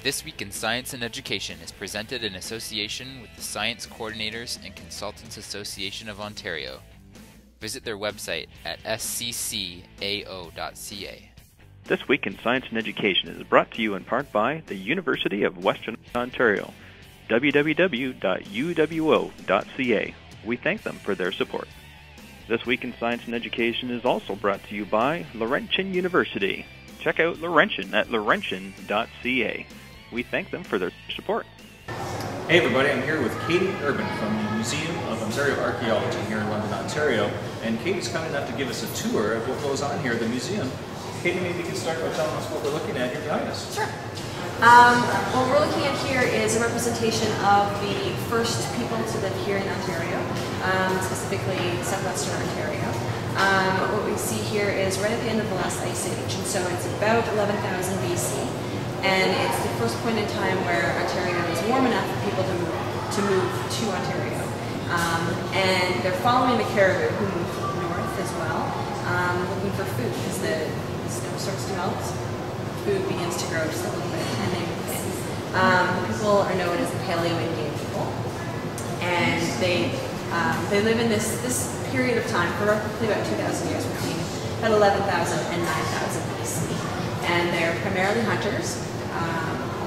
This Week in Science and Education is presented in association with the Science Coordinators and Consultants Association of Ontario. Visit their website at sccao.ca. This Week in Science and Education is brought to you in part by the University of Western Ontario, www.uwo.ca. We thank them for their support. This Week in Science and Education is also brought to you by Laurentian University. Check out Laurentian at laurentian.ca. We thank them for their support. Hey everybody, I'm here with Katie Urban from the Museum of Ontario Archaeology here in London, Ontario. And Katie's kind enough to give us a tour of what goes on here at the museum. Katie, maybe you can start by telling us what we're looking at here behind us. Sure. What we're looking at here is a representation of the first people to live here in Ontario, specifically southwestern Ontario. What we see here is right at the end of the last ice age, and so it's about 11,000 BC. And it's the first point in time where Ontario is warm enough for people to move to Ontario. And they're following the caribou who move north as well, looking for food because the snow starts to melt. Food begins to grow just a little bit, and they move in. The people are known as the Paleo-Indian people, and they live in this period of time for roughly about 2,000 years, between about 11,000 and 9,000 BC. And they're primarily hunters,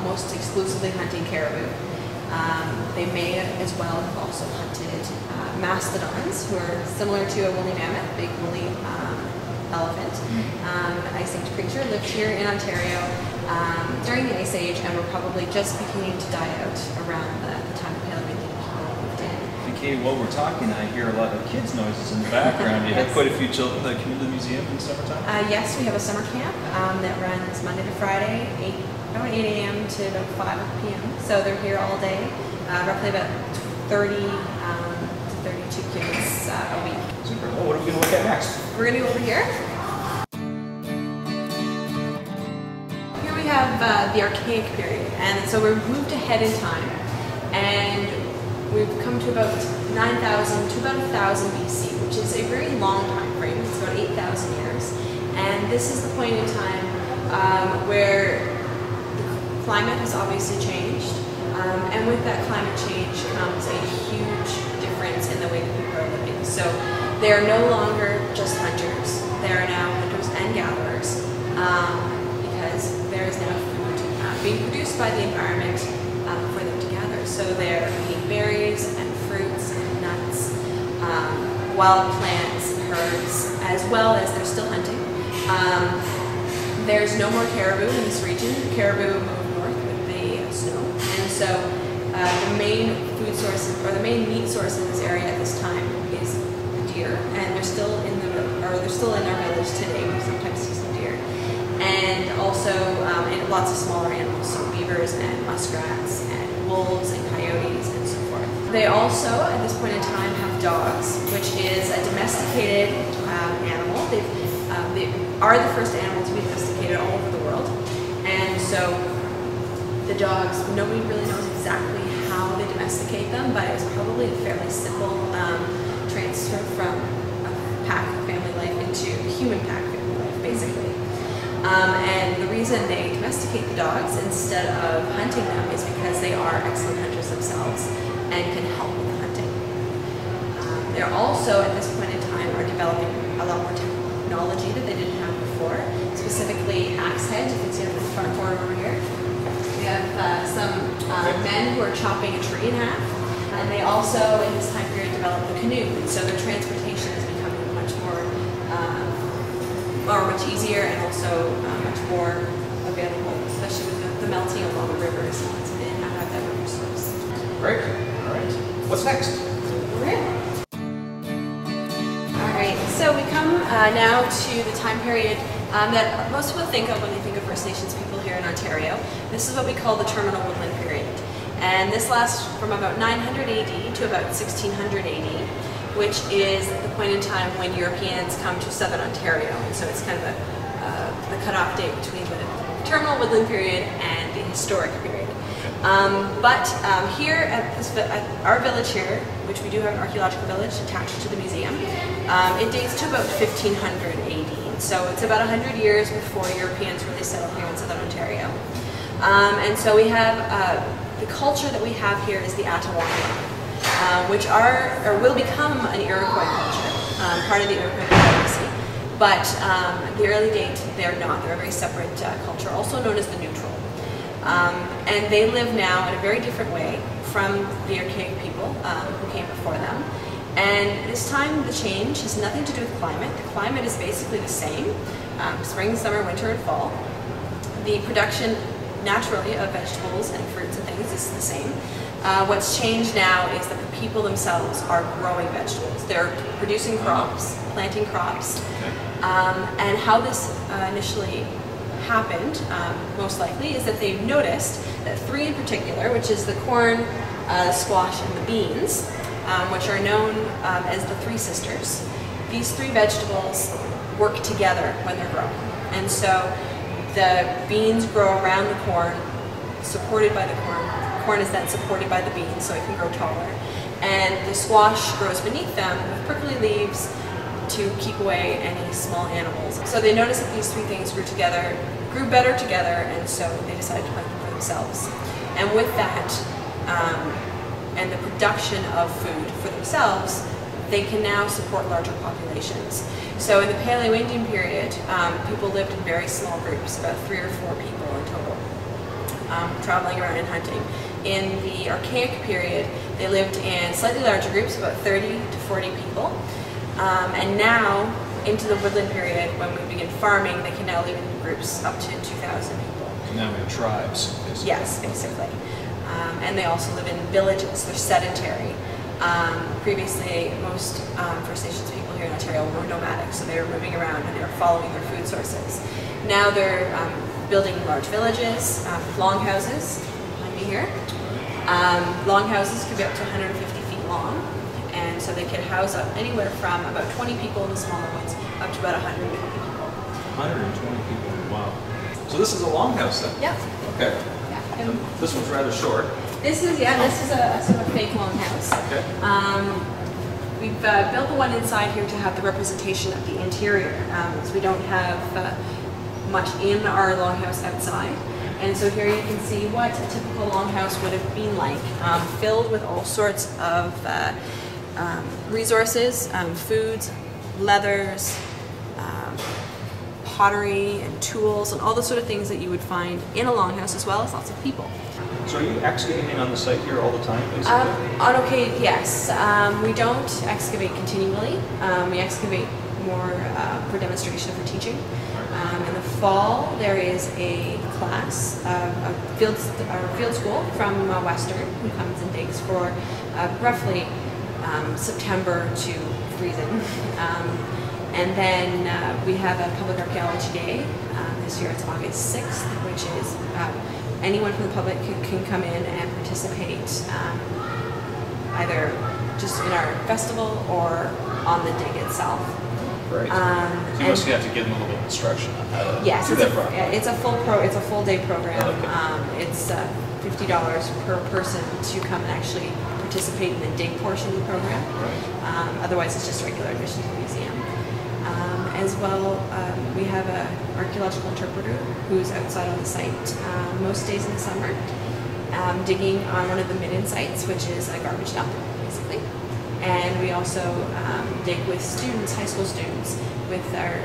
almost exclusively hunting caribou. They may as well have also hunted Mastodons, who are similar to a woolly mammoth, big woolly elephant. Ice Age creature, lived here in Ontario during the Ice Age, and were probably just beginning to die out around the time the Paleo-Indian people moved in. Katie, while we're talking, I hear a lot of kids' noises in the background. You have quite a few children that come to the museum in the summertime? Yes, we have a summer camp that runs Monday to Friday, 8 a.m. to about 5 p.m. So they're here all day, roughly about 30 to 32 kids a week. Super. Well, what are we going to look at next? We're going to go over here. Here we have the Archaic period, and so we've moved ahead in time, and we've come to about 9,000 to about 1,000 BC, which is a very long time frame. It's about 8,000 years, and this is the point in time where the climate has obviously changed, and with that climate change comes a huge difference in the way that people are living. So they are no longer just hunters. They are now hunters and gatherers because there is now food being produced by the environment for them to gather. So they're eating berries and fruits and nuts, wild plants, herbs, as well as they're still hunting. There's no more caribou in this region. Caribou move north with the snow, and so the main food source or the main meat source in this area at this time is deer, and they're still in our village today. We sometimes see some deer, and also and lots of smaller animals, so beavers and muskrats and wolves and coyotes and so forth. They also, at this point in time, have dogs, which is a domesticated animal. They are the first animal to be domesticated all over the world, and so the dogs, nobody really knows exactly how they domesticate them, but it's probably a fairly simple transfer from a pack family life into human pack family life, basically. And the reason they domesticate the dogs instead of hunting them is because they are excellent hunters themselves and can help with the hunting. They're also, at this point in time, are developing a lot more technology that they didn't have before, specifically axe heads. You can see on the front corner over here. We have some men who are chopping a tree in half, and they also, in this time period, developed the canoe, and so their transportation is becoming much easier and also much more available, especially with the melting of all the rivers, and they now have that river source. Great. All right. What's next? All right. So we come now to the time period that most people think of when they think of First Nations people here in Ontario. This is what we call the terminal woodland period. And this lasts from about 900 AD to about 1600 AD, which is the point in time when Europeans come to southern Ontario. And so it's kind of the cutoff date between the terminal woodland period and the historic period. Here at our village here, which we do have an archaeological village attached to the museum, it dates to about 1500 AD. So it's about 100 years before Europeans really settled here in southern Ontario. And so we have, the culture that we have here is the Atawamba, which are, or will become an Iroquois culture, part of the Iroquois Confederacy. But the early date, they're not. They're a very separate culture, also known as the neutral. And they live now in a very different way from the Archaic people who came before them. And this time, the change has nothing to do with climate. The climate is basically the same, spring, summer, winter, and fall. The production, naturally, of vegetables and fruits and things is the same. What's changed now is that the people themselves are growing vegetables. They're producing crops, planting crops. And how this initially happened, most likely, is that they've noticed that three in particular, which is the corn, the squash, and the beans, which are known as the Three Sisters, these three vegetables work together when they're growing. And so the beans grow around the corn, supported by the corn. The corn is then supported by the beans, so it can grow taller. And the squash grows beneath them with prickly leaves to keep away any small animals. So they noticed that these three things grew better together, and so they decided to plant them for themselves. And with that, and the production of food for themselves, they can now support larger populations. So in the Paleo-Indian period, people lived in very small groups, about 3 or 4 people in total, traveling around and hunting. In the Archaic period, they lived in slightly larger groups, about 30 to 40 people. And now, into the Woodland period, when we begin farming, they can now live in groups up to 2,000 people. Now we have tribes, basically. Yes, basically. And they also live in villages. They're sedentary. Previously, most First Nations people here in Ontario were nomadic, so they were moving around and they were following their food sources. Now they're building large villages, longhouses behind me here. Longhouses could be up to 150 feet long, and so they could house up anywhere from about 20 people in the smaller ones up to about 120 people. 120 people, wow. So this is a longhouse then? Yep. Okay. Yeah. And this one's rather short. This is a sort of fake longhouse. Okay. We've built the one inside here to have the representation of the interior, because we don't have much in our longhouse outside. And so here you can see what a typical longhouse would have been like, filled with all sorts of resources, foods, leathers, pottery and tools and all the sort of things that you would find in a longhouse, as well as lots of people. So are you excavating on the site here all the time, basically? On occasion, yes. We don't excavate continually. We excavate more for demonstration, for teaching. In the fall, there is a class, a field school from Western, who comes and digs for roughly September to freezing. And then we have a public archaeology day. This year it's August 6th, which is anyone from the public can come in and participate, either just in our festival or on the dig itself. Right. So you must have to give them a little bit of instruction on how to do that properly. It's a full day program. Okay. It's $50 per person to come and actually participate in the dig portion of the program. Right. Otherwise, it's just regular admission to the museum. As well, we have an archaeological interpreter who's outside on the site most days in the summer, digging on one of the midden sites, which is a garbage dump, basically. And we also dig with students, high school students, with our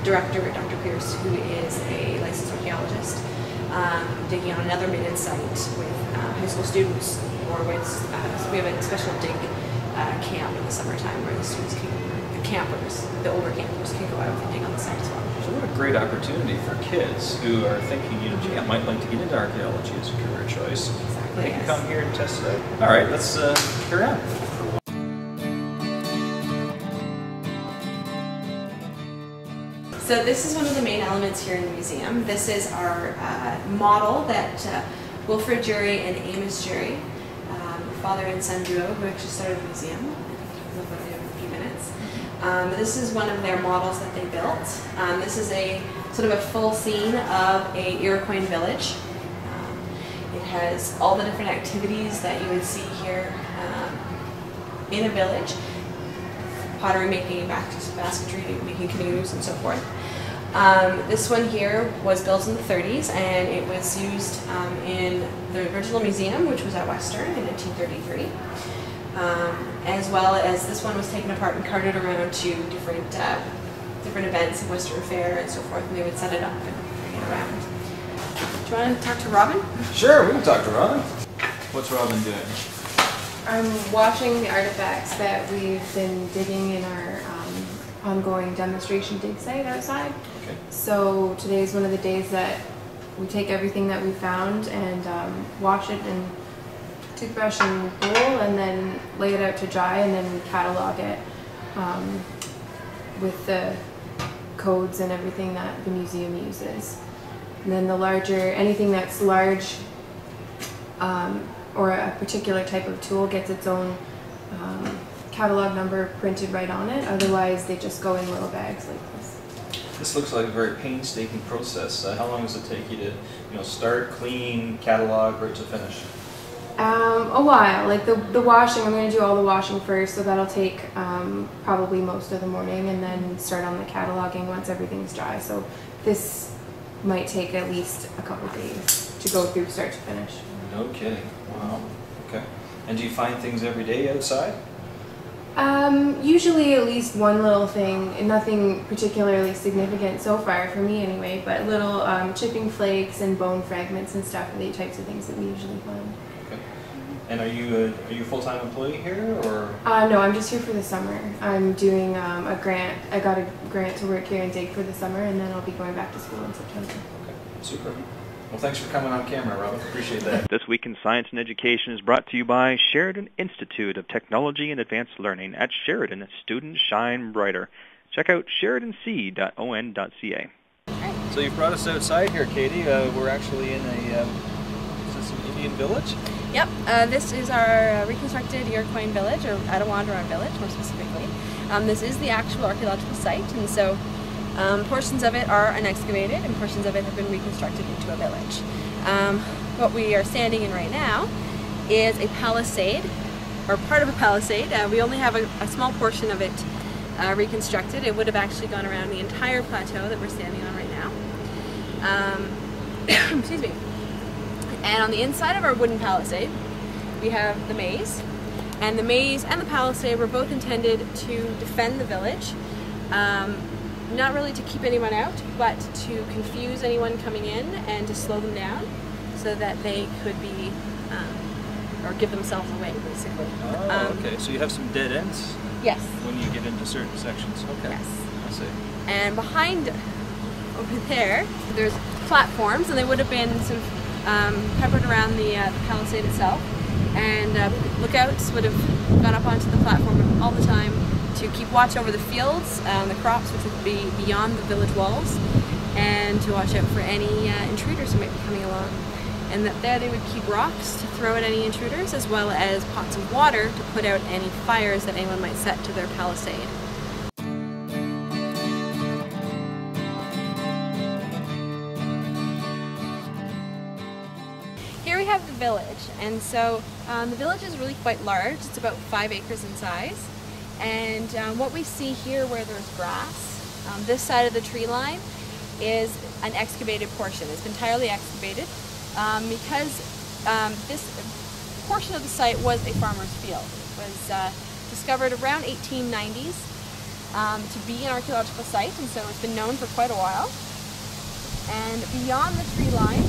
director, Dr. Pierce, who is a licensed archaeologist, digging on another midden site with high school students, or with, so we have a special dig camp in the summertime where the students can, the older campers can go out and dig on the site as well. So what a great opportunity for kids who are thinking, you know, gee, I might like to get into archaeology as a career choice. Exactly. They can come here and test it out. All right, let's carry on. So this is one of the main elements here in the museum. This is our model that Wilfred Jury and Amos Jury, father and son duo, who actually started the museum. We'll go in a few minutes. This is one of their models that they built. This is a sort of a full scene of a Iroquois village. It has all the different activities that you would see here in a village. Pottery making, basketry, making canoes, and so forth. This one here was built in the 30s, and it was used in the original museum, which was at Western in 1933. As well as this one was taken apart and carted around to different events, in Western Fair and so forth, and they would set it up and bring it around. Do you want to talk to Robin? Sure, we can talk to Robin. What's Robin doing? I'm watching the artifacts that we've been digging in our ongoing demonstration dig site outside. Okay. So today is one of the days that we take everything that we found and wash it in toothbrush and bowl, and then lay it out to dry, and then catalog it with the codes and everything that the museum uses. And then the larger, anything that's large or a particular type of tool gets its own catalog number printed right on it. Otherwise, they just go in little bags like this. This looks like a very painstaking process. How long does it take you to, start, clean, catalog, right to finish? A while. Like the washing, I'm going to do all the washing first, so that'll take probably most of the morning, and then start on the cataloging once everything's dry. So this might take at least a couple days to go through start to finish. No kidding. Wow. Okay. And do you find things every day outside? Usually at least one little thing, nothing particularly significant so far for me anyway, but little chipping flakes and bone fragments and stuff are the types of things that we usually find. Okay. And are you a full-time employee here, or? No, I'm just here for the summer. I'm doing a grant. I got a grant to work here and dig for the summer, and then I'll be going back to school in September. Okay, super. Well, thanks for coming on camera, Robin. Appreciate that. This Week in Science and Education is brought to you by Sheridan Institute of Technology and Advanced Learning. At Sheridan, students shine brighter. Check out sheridanc.on.ca. So you've brought us outside here, Katie. We're actually in is this an Indian village? Yep, this is our reconstructed Iroquois village, or Attawandaron village more specifically. This is the actual archaeological site, and so portions of it are unexcavated and portions of it have been reconstructed into a village. What we are standing in right now is a palisade, or part of a palisade. We only have a small portion of it reconstructed. It would have actually gone around the entire plateau that we're standing on right now. Excuse me. And on the inside of our wooden palisade, we have the maze. And the maze and the palisade were both intended to defend the village. Not really to keep anyone out, but to confuse anyone coming in and to slow them down so that they could be, or give themselves away, basically. Oh, okay. So you have some dead ends? Yes. When you get into certain sections. Okay. Yes. I see. And behind, over there, there's platforms, and they would have been sort of peppered around the palisade itself. And lookouts would have gone up onto the platform all the time to keep watch over the fields, the crops, which would be beyond the village walls, and to watch out for any intruders who might be coming along. And that there they would keep rocks to throw at any intruders, as well as pots of water to put out any fires that anyone might set to their palisade. Here we have the village, and so the village is really quite large. It's about 5 acres in size. And what we see here where there's grass, this side of the tree line, is an excavated portion. It's been entirely excavated because this portion of the site was a farmer's field. It was discovered around 1890s to be an archaeological site, and so it's been known for quite a while. And beyond the tree line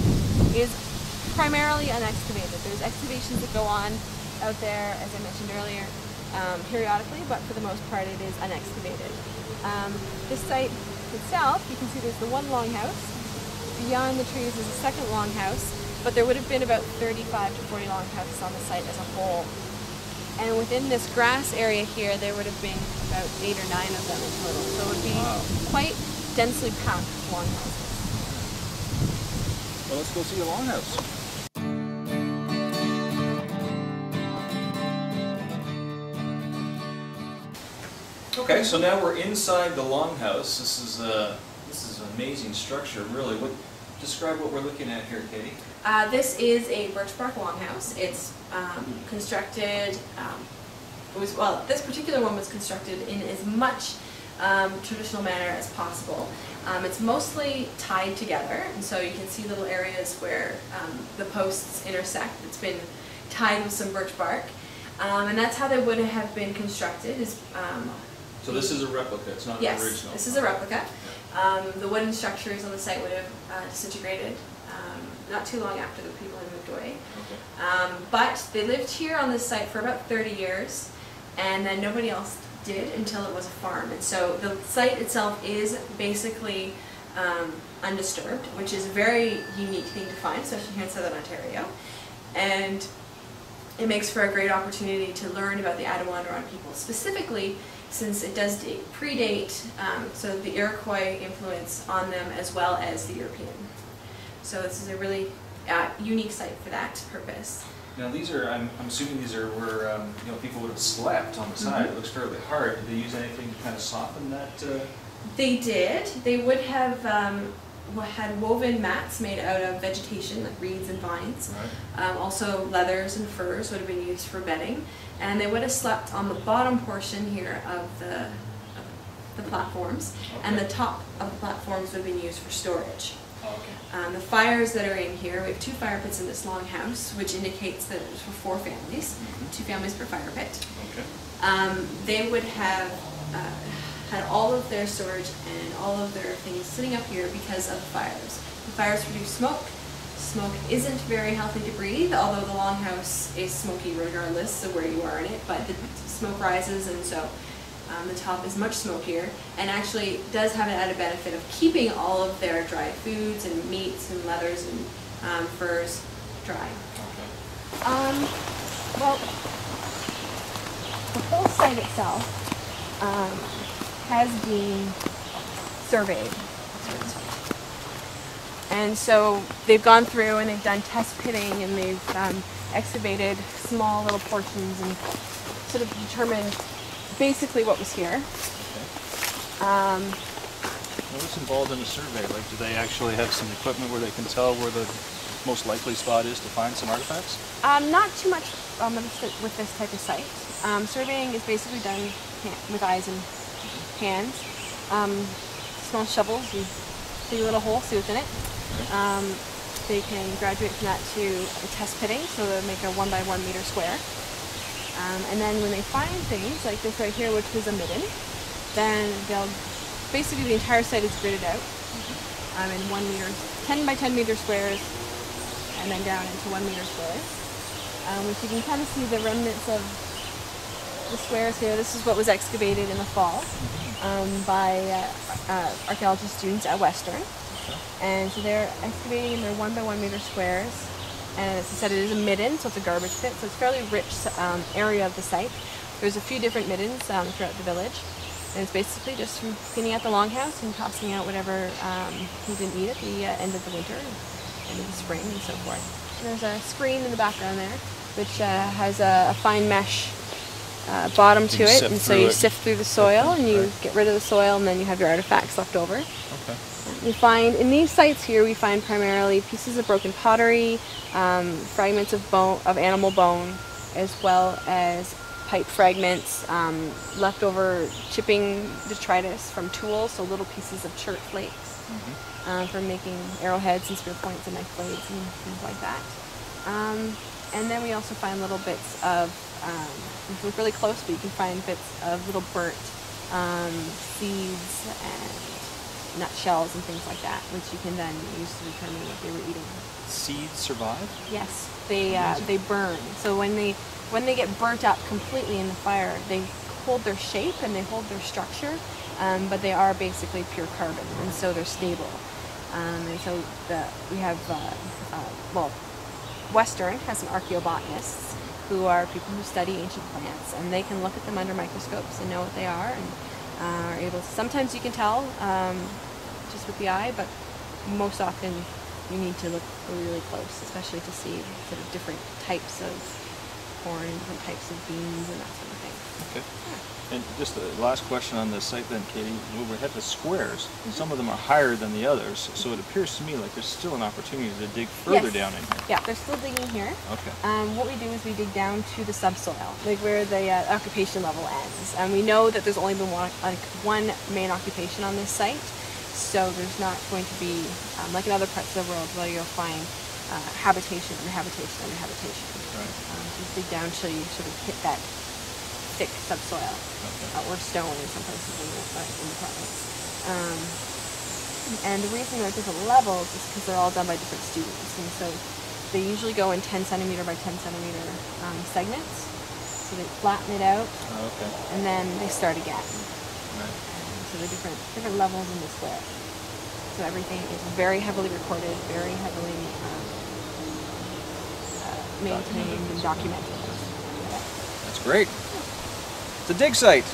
is primarily unexcavated. There's excavations that go on out there, as I mentioned earlier, periodically, but for the most part it is unexcavated. This site itself, you can see there's the one longhouse. Beyond the trees is a second longhouse, but there would have been about 35 to 40 longhouses on the site as a whole. And within this grass area here, there would have been about 8 or 9 of them in total. So it would be quite densely packed with longhouses. Well, let's go see the longhouse. Okay, so now we're inside the longhouse. This is an amazing structure, really. Describe what we're looking at here, Katie. This is a birch bark longhouse. It's constructed. This particular one was constructed in as much traditional manner as possible. It's mostly tied together, and so you can see little areas where the posts intersect. It's been tied with some birch bark, and that's how they would have been constructed. So this is a replica, it's not an original? Yes, this is a replica. The wooden structures on the site would have disintegrated not too long after the people had moved away. Okay. But they lived here on this site for about 30 years, and then nobody else did until it was a farm. And so the site itself is basically undisturbed, which is a very unique thing to find, especially here in Southern Ontario. And it makes for a great opportunity to learn about the Adirondack people, specifically since it does predate so the Iroquois influence on them as well as the European. So this is a really unique site for that purpose. Now these are, I'm assuming these are where you know, people would have slept on the side. It looks fairly hard. Did they use anything to kind of soften that? They did. They would have had woven mats made out of vegetation, like reeds and vines. Right. Also leathers and furs would have been used for bedding. And they would have slept on the bottom portion here of the platforms. Okay. And the top of the platforms would have been used for storage. Okay. The fires that are in here, we have 2 fire pits in this longhouse, which indicates that it was for 4 families, 2 families per fire pit. Okay. They would have had all of their storage and all of their things sitting up here because of the fires. The fires produce smoke. Smoke isn't very healthy to breathe, although the longhouse is smoky regardless of where you are in it, but the smoke rises, and so the top is much smokier, and actually does have an added benefit of keeping all of their dried foods and meats and leathers and furs dry. Okay. Well, the whole site itself has been surveyed. And so they've gone through and they've done test pitting, and they've excavated small little portions and sort of determined basically what was here. Okay. What's involved in a survey? Like, do they actually have some equipment where they can tell where the most likely spot is to find some artifacts? Not too much with this type of site. Surveying is basically done with eyes and hands. Small shovels, you dig a little hole, see what's in it. They can graduate from that to a test pitting, so they'll make a 1 by 1 meter square. And then when they find things like this right here, which is a midden, then they'll basically the entire site is gridded out in 10 by 10 meter squares, and then down into 1 meter squares, which you can kind of see the remnants of the squares here. This is what was excavated in the fall by archaeology students at Western. And so they're excavating in their 1 by 1 meter squares. And as I said, it is a midden, so it's a garbage pit. So it's a fairly rich area of the site. There's a few different middens throughout the village. And it's basically just from cleaning out the longhouse and tossing out whatever you didn't eat at the end of the winter, end of the spring, and so forth. And there's a screen in the background there, which has a fine mesh bottom to it, and so you sift through the soil and you get rid of the soil, and then you have your artifacts left over. Okay. We find in these sites here, we find primarily pieces of broken pottery, fragments of animal bone, as well as pipe fragments, leftover chipping detritus from tools, so little pieces of chert flakes for making arrowheads and spear points and knife blades and things like that. And then we also find little bits of, if you look really close, but you can find bits of little burnt seeds and nut shells and things like that, which you can then use to determine what they were eating. Seeds survive? Yes, they burn. So when they get burnt up completely in the fire, they hold their shape and they hold their structure, but they are basically pure carbon, and so they're stable. And so we have, Western has some archaeobotanists who are people who study ancient plants, and they can look at them under microscopes and know what they are, and are able to, sometimes you can tell just with the eye, but most often you need to look really close, especially to see sort of different types of corn and different types of beans and that sort of thing. Okay. And just the last question on this site then, Katie. When we head to squares, some of them are higher than the others, so it appears to me like there's still an opportunity to dig further down in here. Yeah, they're still digging here. Okay. What we do is we dig down to the subsoil, like where the occupation level ends. And we know that there's only been one main occupation on this site, so there's not going to be, like in other parts of the world, where you'll find habitation under habitation under habitation. Right. So you dig down until you sort of hit that thick subsoil, or stone in some places in the province. And the reason they're at different levels is because they're all done by different students. And so they usually go in 10 centimeter by 10 centimeter segments. So they flatten it out, and then they start again. Right. So they're different levels in the square. So everything is very heavily recorded, very heavily maintained and documented. That's great. It's a dig site.